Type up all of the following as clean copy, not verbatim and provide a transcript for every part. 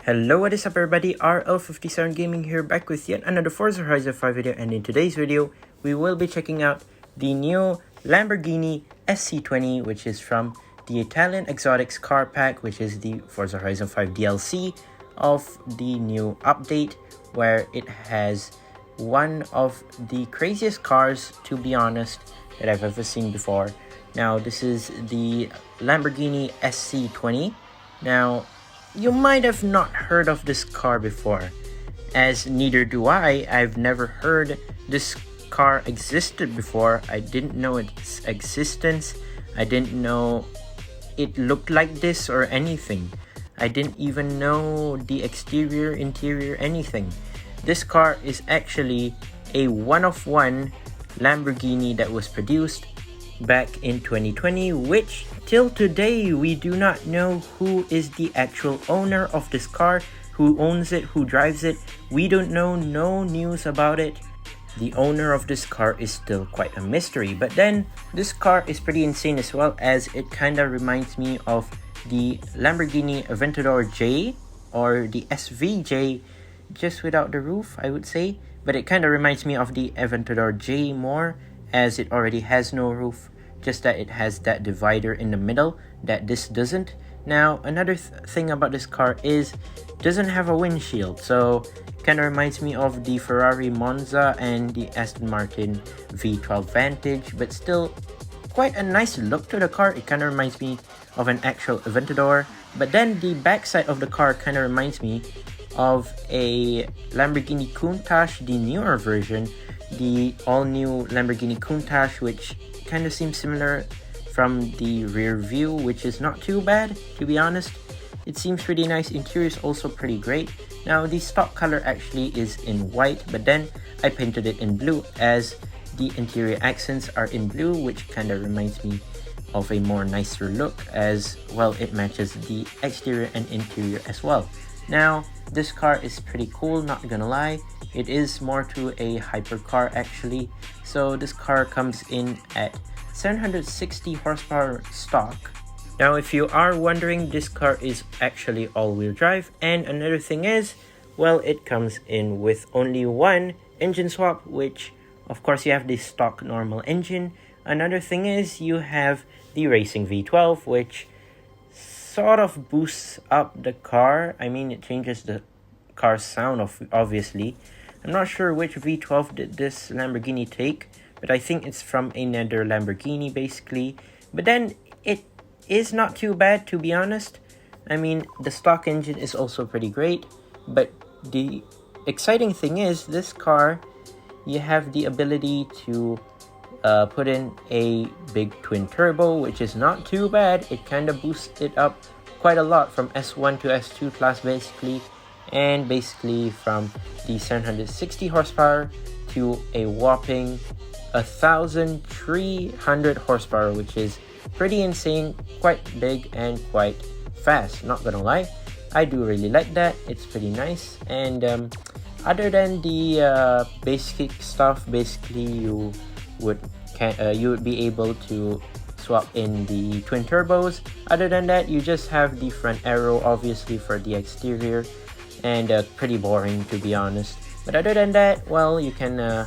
Hello, what is up everybody, RL57 Gaming here, back with yet another Forza Horizon 5 video, and in today's video, we will be checking out the new Lamborghini SC20, which is from the Italian Exotics car pack, which is the Forza Horizon 5 DLC of the new update, where it has one of the craziest cars, to be honest, that I've ever seen before. Now, this is the Lamborghini SC20. Now, you might have not heard of this car before, as neither do I. I've never heard this car existed before. I didn't know its existence. I didn't know it looked like this or anything. I didn't even know the exterior, interior, anything. This car is actually a one-of-one Lamborghini that was produced back in 2020, which till today we do not know who is the actual owner of this car, who owns it, who drives it. We don't know, no news about it. The owner of this car is still quite a mystery, but then this car is pretty insane as well, as it kind of reminds me of the Lamborghini Aventador J or the SVJ, just without the roof, I would say. But it kind of reminds me of the Aventador J more, as it already has no roof, just that it has that divider in the middle that this doesn't. Now, another thing about this car is it doesn't have a windshield, so it kind of reminds me of the Ferrari Monza and the Aston Martin V12 Vantage, but still quite a nice look to the car. It kind of reminds me of an actual Aventador, but then the backside of the car kind of reminds me of a Lamborghini Countach, the newer version, the all-new Lamborghini Countach, which kind of seems similar from the rear view, which is not too bad, to be honest. It seems pretty nice. Interior is also pretty great. Now, the stock color actually is in white, but then I painted it in blue, as the interior accents are in blue, which kind of reminds me of a more nicer look, as well it matches the exterior and interior as well. Now, this car is pretty cool, not gonna lie. It is more to a hypercar actually. So this car comes in at 760 horsepower stock. Now, if you are wondering, this car is actually all-wheel drive, and another thing is, well, it comes in with only one engine swap, which of course you have the stock normal engine. Another thing is you have the racing V12, which sort of boosts up the car. I mean, it changes the car's sound obviously. I'm not sure which V12 did this Lamborghini take, but I think it's from another Lamborghini basically. But then it is not too bad, to be honest. I mean, the stock engine is also pretty great, but the exciting thing is this car, you have the ability to put in a big twin turbo, which is not too bad. It kind of boosts it up quite a lot from S1 to S2 class basically, and basically from the 760 horsepower to a whopping 1,300 horsepower, which is pretty insane, quite big and quite fast, not gonna lie. I do really like that. It's pretty nice. And other than the basic stuff, basically you would be able to swap in the twin turbos. Other than that, you just have the front arrow obviously for the exterior, and pretty boring, to be honest. But other than that, well, you can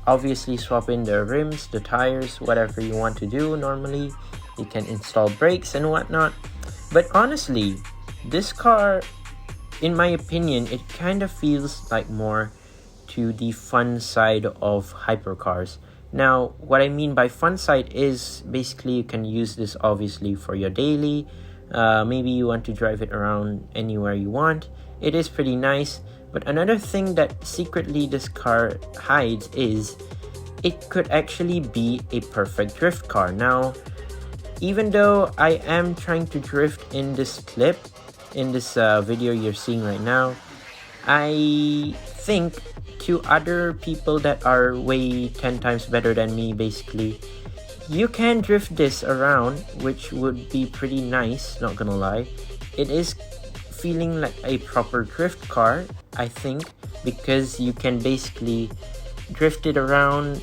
obviously swap in the rims, the tires, whatever you want to do. Normally you can install brakes and whatnot. But honestly, this car, in my opinion, it kind of feels like more to the fun side of hypercars. Now, what I mean by fun side is basically you can use this obviously for your daily. Maybe you want to drive it around anywhere you want. It is pretty nice. But another thing that secretly this car hides is it could actually be a perfect drift car. Now, even though I am trying to drift in this clip, in this video you're seeing right now, I think to other people that are way 10 times better than me basically, you can drift this around, which would be pretty nice, not gonna lie. It is feeling like a proper drift car, I think, because you can basically drift it around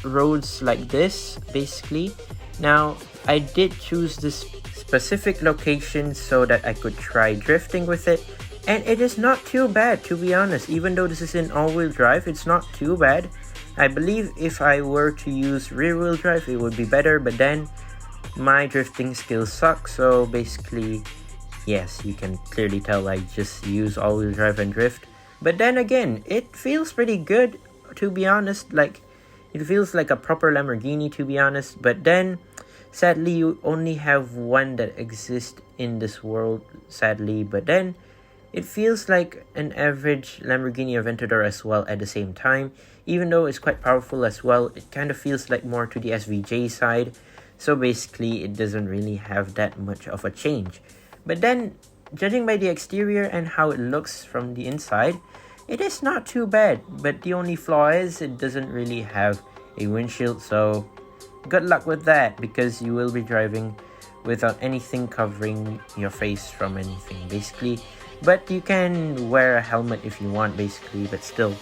roads like this basically. Now, I did choose this specific location so that I could try drifting with it, And it is not too bad, to be honest. Even though this is in all-wheel drive, it's not too bad. I believe if I were to use rear-wheel drive, it would be better, but then my drifting skills suck, so basically, yes, you can clearly tell I just use all-wheel drive and drift. But then again, it feels pretty good, to be honest. Like, it feels like a proper Lamborghini, to be honest. But then, sadly, you only have one that exists in this world, sadly. But then, it feels like an average Lamborghini Aventador as well at the same time. Even though it's quite powerful as well, it kind of feels like more to the SVJ side. So basically, it doesn't really have that much of a change. But then, judging by the exterior and how it looks from the inside, it is not too bad. But the only flaw is it doesn't really have a windshield. So good luck with that, because you will be driving without anything covering your face from anything, basically. But you can wear a helmet if you want, basically. But still,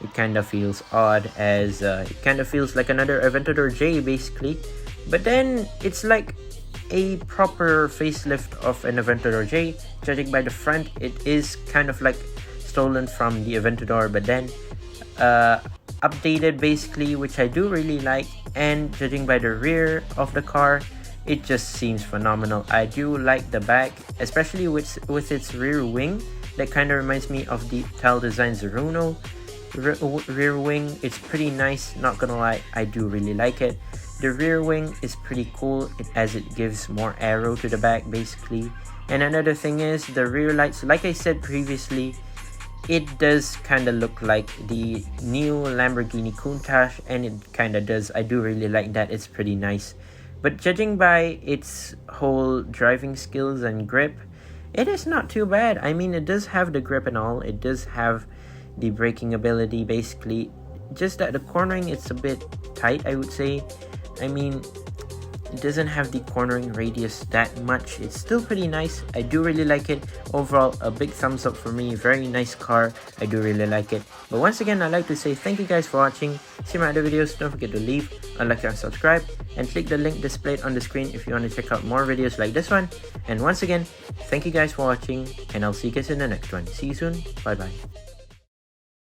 it kind of feels odd, as it kind of feels like another Aventador J, basically. But then, it's like a proper facelift of an Aventador J. Judging by the front, it is kind of like stolen from the Aventador, but then updated, basically, which I do really like. And judging by the rear of the car, it just seems phenomenal. I do like the back, especially with its rear wing. That kind of reminds me of the Tal Design Zeruno rear wing. It's pretty nice, not gonna lie, I do really like it. The rear wing is pretty cool as it gives more aero to the back, basically. And another thing is the rear lights. Like I said previously, it does kind of look like the new Lamborghini Countach, and it kind of does. I do really like that. It's pretty nice. But judging by its whole driving skills and grip, it is not too bad. I mean, it does have the grip and all. It does have the braking ability, basically. Just that the cornering, it's a bit tight, I would say. I mean, it doesn't have the cornering radius that much. It's still pretty nice. I do really like it. Overall, a big thumbs up for me. Very nice car. I do really like it. But once again, I'd like to say thank you guys for watching. See my other videos. Don't forget to leave a like and subscribe. And click the link displayed on the screen if you want to check out more videos like this one. And once again, thank you guys for watching. And I'll see you guys in the next one. See you soon. Bye bye.